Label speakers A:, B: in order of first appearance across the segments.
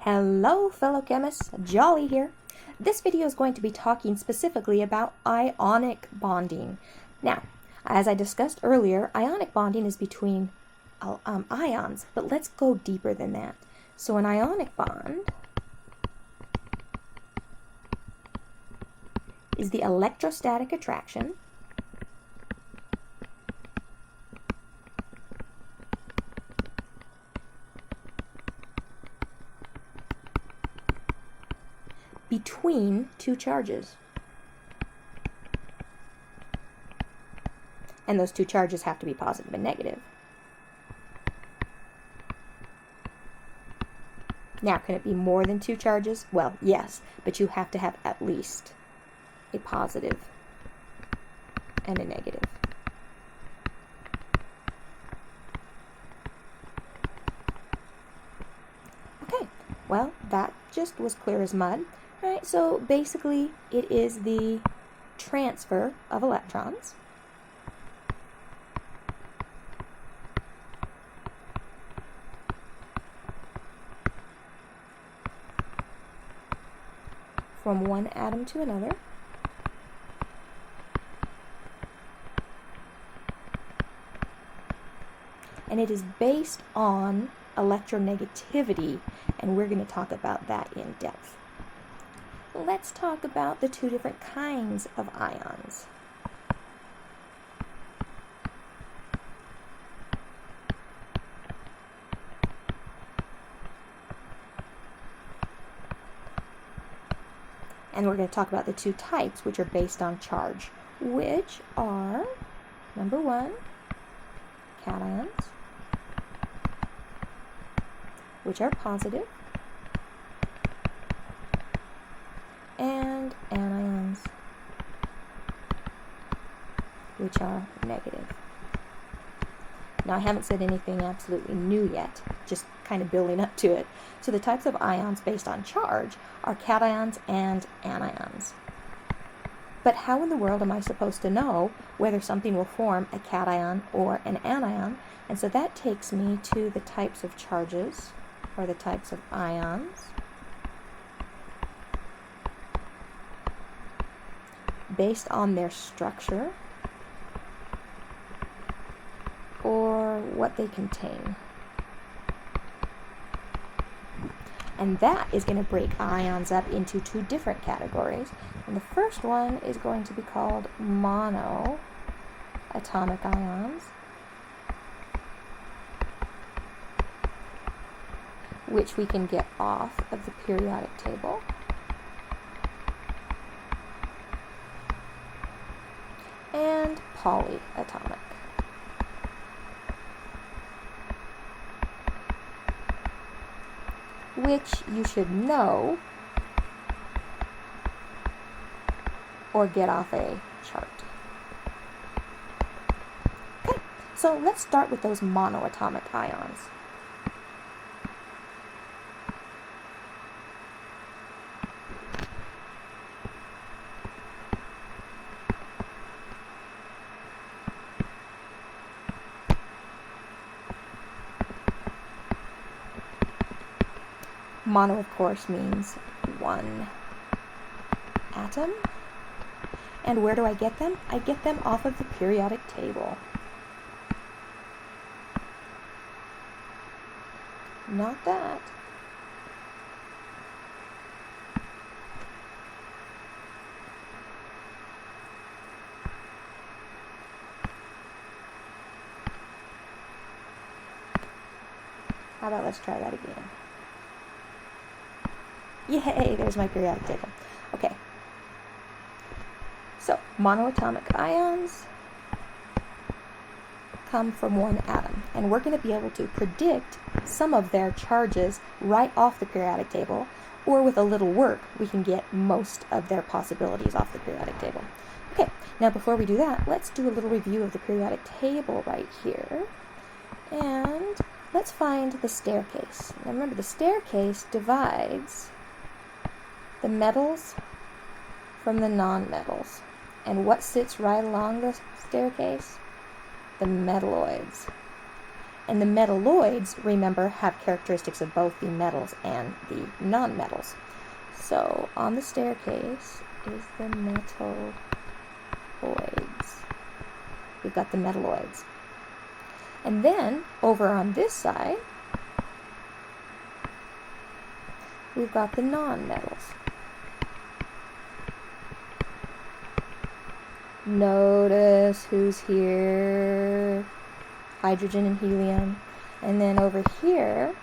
A: Hello fellow chemists, Jolly here. This video is going to be talking specifically about ionic bonding. Now, as I discussed earlier, ionic bonding is between ions, but let's go deeper than that. So an ionic bond is the electrostatic attraction between two charges. And those two charges have to be positive and negative. Now, can it be more than two charges? Well, yes, but you have to have at least a positive and a negative. Okay, well, that just was clear as mud. All right, so basically it is the transfer of electrons from one atom to another. And it is based on electronegativity, and we're going to talk about that in depth. Let's talk about the two different kinds of ions. And we're going to talk about the two types, which are based on charge, which are, number one, cations, which are positive, and anions, which are negative. Now, I haven't said anything absolutely new yet, just kind of building up to it. So the types of ions based on charge are cations and anions. But how in the world am I supposed to know whether something will form a cation or an anion? And so that takes me to the types of charges, or the types of ions, based on their structure or what they contain. And that is going to break ions up into two different categories. And the first one is going to be called monoatomic ions, which we can get off of the periodic table. And polyatomic, which you should know or get off a chart. Okay, so let's start with those monoatomic ions. Mono, of course, means one atom. And where do I get them? I get them off of the periodic table. Not that. How about let's try that again? Yay, there's my periodic table. Okay. So, monoatomic ions come from one atom. And we're going to be able to predict some of their charges right off the periodic table. Or with a little work, we can get most of their possibilities off the periodic table. Okay, now before we do that, let's do a little review of the periodic table right here. And let's find the staircase. Now remember, the staircase divides the metals from the non-metals. And what sits right along the staircase? The metalloids. And the metalloids, remember, have characteristics of both the metals and the nonmetals. So on the staircase is the metalloids. We've got the metalloids. And then over on this side, we've got the nonmetals. Notice who's here. Hydrogen and helium. And then over here,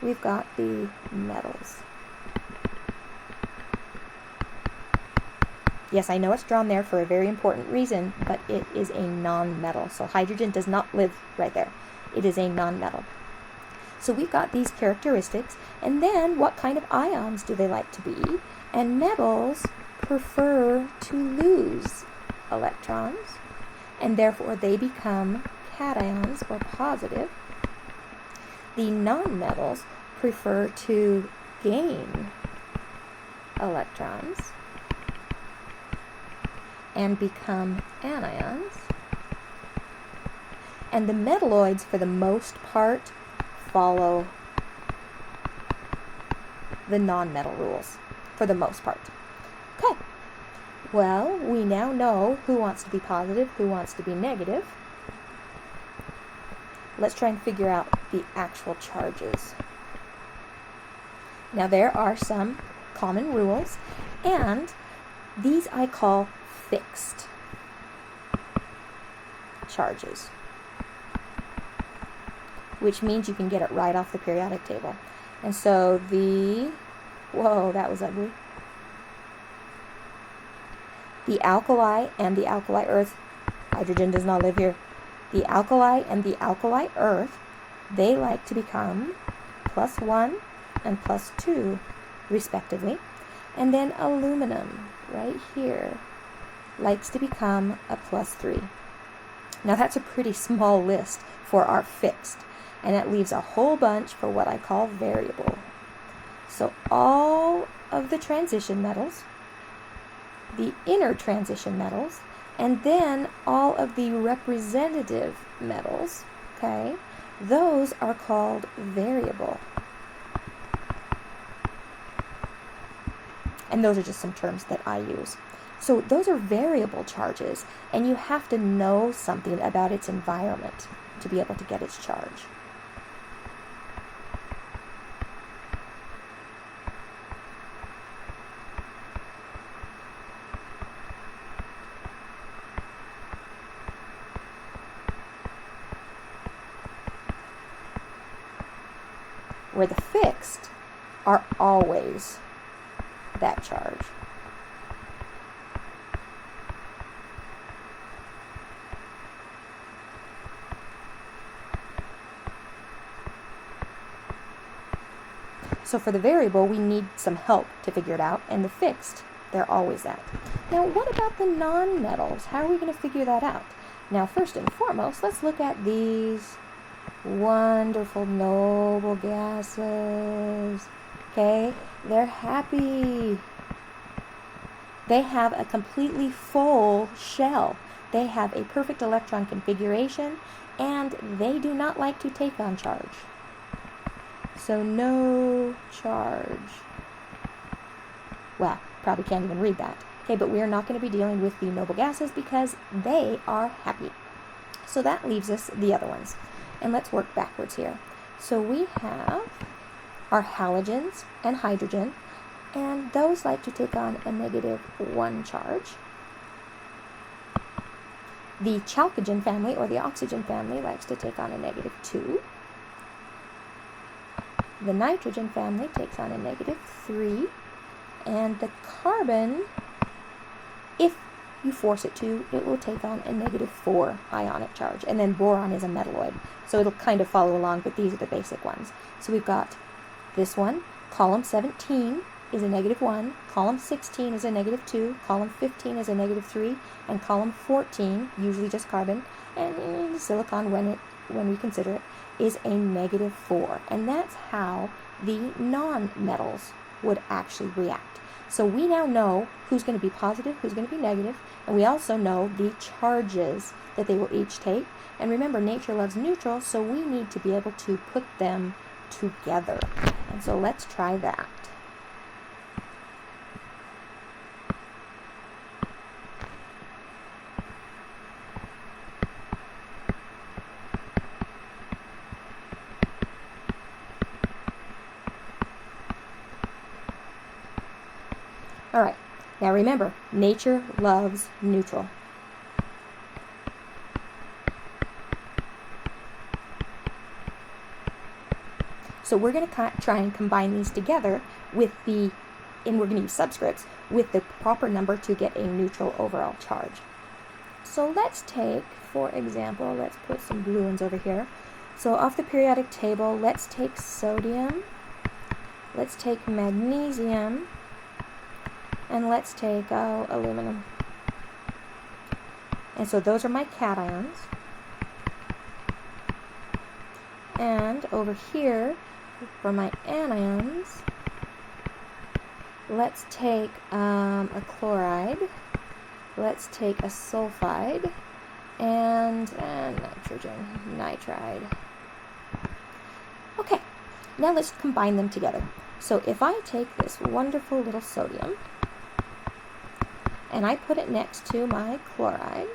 A: we've got the metals. Yes, I know it's drawn there for a very important reason, but it is a non-metal. So hydrogen does not live right there. It is a non-metal. So we've got these characteristics, and then what kind of ions do they like to be? And metals prefer to lose electrons, and therefore they become cations or positive. The nonmetals prefer to gain electrons and become anions. And the metalloids, for the most part, follow the nonmetal rules, for the most part. Okay, well, we now know who wants to be positive, who wants to be negative. Let's try and figure out the actual charges. Now, there are some common rules, and these I call fixed charges, which means you can get it right off the periodic table. And so whoa, that was ugly. The alkali and the alkali earth, hydrogen does not live here. The alkali and the alkali earth, they like to become +1 and +2, respectively. And then aluminum, right here, likes to become a +3. Now that's a pretty small list for our fixed, and that leaves a whole bunch for what I call variable. So all of the transition metals, the inner transition metals, and then all of the representative metals, okay, those are called variable. And those are just some terms that I use. So those are variable charges, and you have to know something about its environment to be able to get its charge. Where the fixed are always that charge. So for the variable, we need some help to figure it out, and the fixed, they're always that. Now, what about the non-metals? How are we going to figure that out? Now, first and foremost, let's look at these wonderful noble gases. Okay, they're happy. They have a completely full shell. They have a perfect electron configuration, and they do not like to take on charge. So no charge. Well, probably can't even read that. Okay, but we are not going to be dealing with the noble gases because they are happy. So that leaves us the other ones. And let's work backwards here. So we have our halogens and hydrogen, and those like to take on a -1 charge. The chalcogen family, or the oxygen family, likes to take on a -2. The nitrogen family takes on a -3. And the carbon, if you force it to, it will take on a -4 ionic charge. And then boron is a metalloid, so it'll kind of follow along, but these are the basic ones. So we've got this one, column 17 is a -1, column 16 is a -2, column 15 is a -3, and column 14, usually just carbon, and silicon when we consider it, is a -4. And that's how the non-metals would actually react. So we now know who's going to be positive, who's going to be negative, and we also know the charges that they will each take. And remember, nature loves neutral, so we need to be able to put them together. And so let's try that. All right, now remember, nature loves neutral. So we're going to try and combine these together with and we're going to use subscripts, with the proper number to get a neutral overall charge. So let's take, for example, let's put some blue ones over here. So off the periodic table, let's take sodium, let's take magnesium, and let's take aluminum. And so those are my cations. And over here, for my anions, let's take a chloride, let's take a sulfide, and nitrogen, nitride. Okay, now let's combine them together. So if I take this wonderful little sodium, and I put it next to my chloride,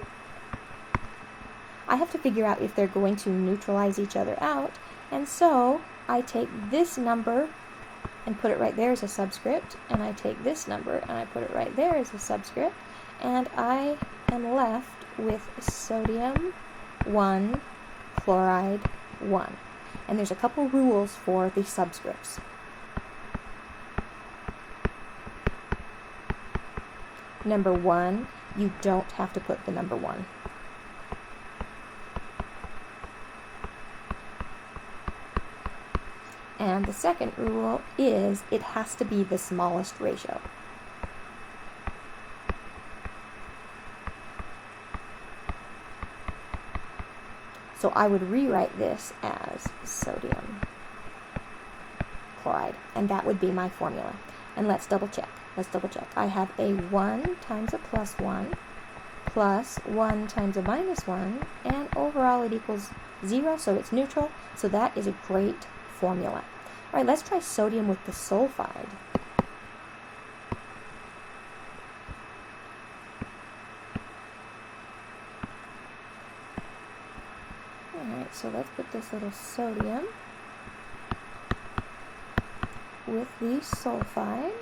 A: I have to figure out if they're going to neutralize each other out, and so I take this number and put it right there as a subscript, and I take this number and I put it right there as a subscript, and I am left with sodium 1, chloride 1. And there's a couple rules for the subscripts. Number 1, you don't have to put the number 1. And the second rule is it has to be the smallest ratio. So I would rewrite this as sodium chloride, and that would be my formula. And let's double check. I have a 1 times a plus 1 plus 1 times a minus 1, and overall it equals 0, so it's neutral. So that is a great formula. All right, let's try sodium with the sulfide. All right, so let's put this little sodium with the sulfide.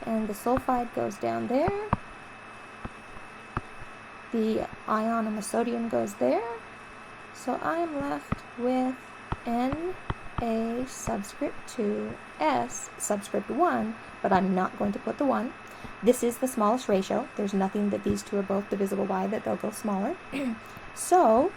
A: And the sulfide goes down there. The ion and the sodium goes there. So I'm left with Na subscript 2, S subscript 1, but I'm not going to put the 1. This is the smallest ratio. There's nothing that these two are both divisible by that they'll go smaller. So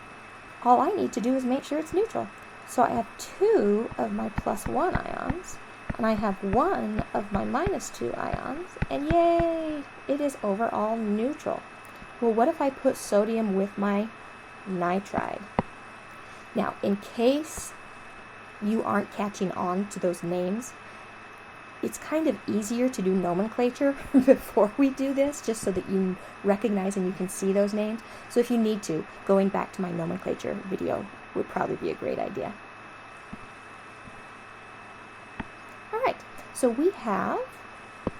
A: all I need to do is make sure it's neutral. So I have 2 of my plus 1 ions, and I have 1 of my minus 2 ions, and yay, it is overall neutral. Well, what if I put sodium with my nitride? Now, in case you aren't catching on to those names, it's kind of easier to do nomenclature before we do this, just so that you recognize and you can see those names. So if you need to, going back to my nomenclature video would probably be a great idea. All right, so we have,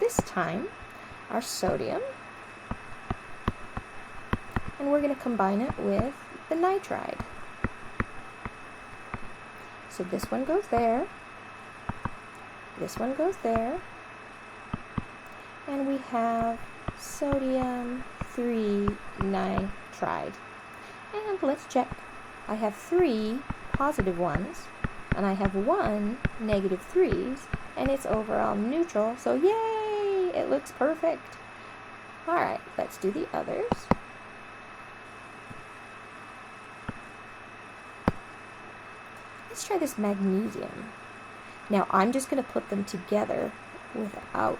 A: this time, our sodium, and we're going to combine it with the nitride. So this one goes there, this one goes there, and we have sodium 3 nitride. And let's check. I have 3 positive ones, and I have 1 negative 3s, and it's overall neutral, so yay, it looks perfect. All right, let's do the others. Let's try this magnesium. Now I'm just going to put them together without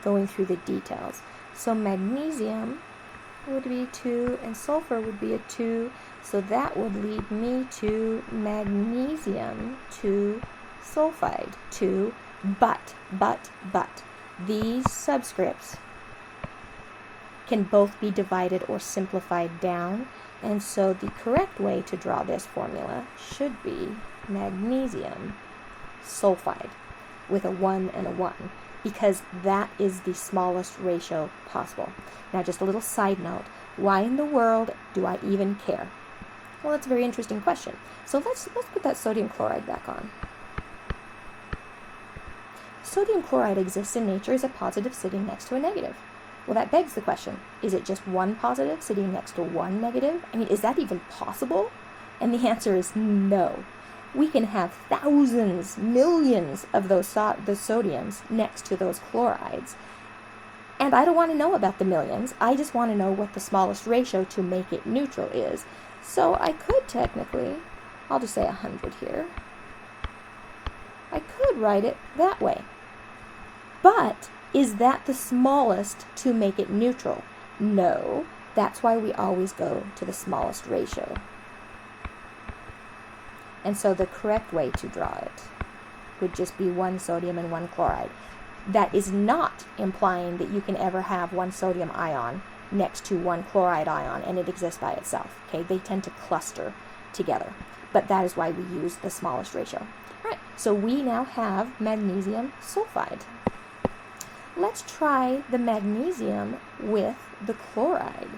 A: going through the details. So magnesium would be 2 and sulfur would be a 2, so that would lead me to magnesium 2 sulfide, 2 But, these subscripts can both be divided or simplified down, and so the correct way to draw this formula should be magnesium sulfide with a 1 and a 1, because that is the smallest ratio possible. Now, just a little side note, why in the world do I even care? Well, that's a very interesting question. So let's put that sodium chloride back on. Sodium chloride exists in nature as a positive sitting next to a negative. Well, that begs the question, is it just one positive sitting next to one negative? I mean, is that even possible? And the answer is no. We can have thousands, millions of those sodiums next to those chlorides. And I don't want to know about the millions. I just want to know what the smallest ratio to make it neutral is. So I could technically, I'll just say 100 here. I could write it that way. But is that the smallest to make it neutral? No. That's why we always go to the smallest ratio. And so the correct way to draw it would just be 1 sodium and 1 chloride. That is not implying that you can ever have 1 sodium ion next to 1 chloride ion and it exists by itself. Okay, they tend to cluster together. But that is why we use the smallest ratio. All right, so we now have magnesium sulfide. Let's try the magnesium with the chloride.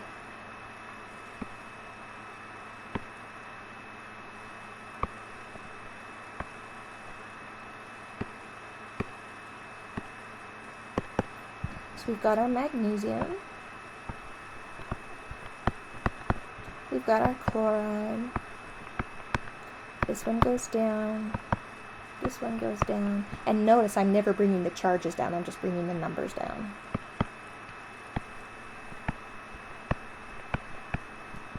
A: So we've got our magnesium, we've got our chloride, this one goes down, this one goes down, and notice I'm never bringing the charges down, I'm just bringing the numbers down.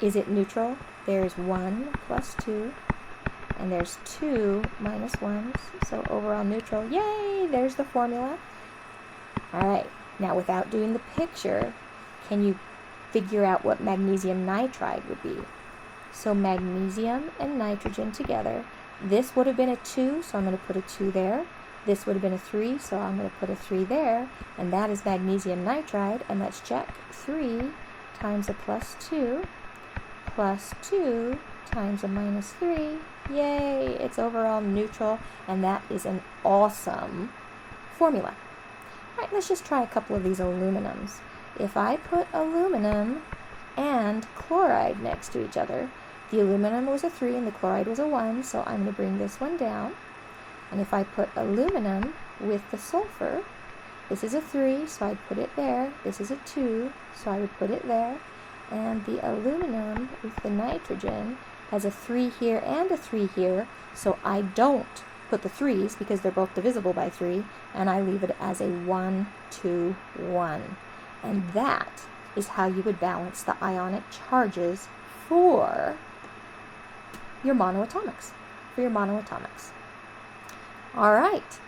A: Is it neutral? There's 1 plus 2, and there's 2 minus 1s, so overall neutral. Yay! There's the formula. Alright, now without doing the picture, can you figure out what magnesium nitride would be? So magnesium and nitrogen together. This would have been a 2, so I'm going to put a 2 there. This would have been a 3, so I'm going to put a 3 there. And that is magnesium nitride. And let's check. 3 times a plus 2 times a minus 3. Yay! It's overall neutral. And that is an awesome formula. All right, let's just try a couple of these aluminums. If I put aluminum and chloride next to each other, the aluminum was a 3 and the chloride was a 1, so I'm going to bring this one down. And if I put aluminum with the sulfur, this is a 3, so I'd put it there. This is a 2, so I would put it there. And the aluminum with the nitrogen has a 3 here and a 3 here, so I don't put the 3's because they're both divisible by 3, and I leave it as a 1, 2, 1. And that is how you would balance the ionic charges for your monoatomics. All right.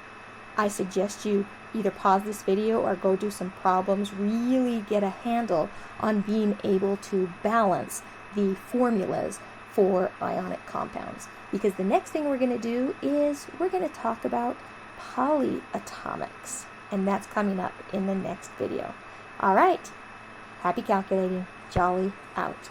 A: I suggest you either pause this video or go do some problems. Really get a handle on being able to balance the formulas for ionic compounds. Because the next thing we're going to do is we're going to talk about polyatomics. And that's coming up in the next video. All right. Happy calculating. Jolly out.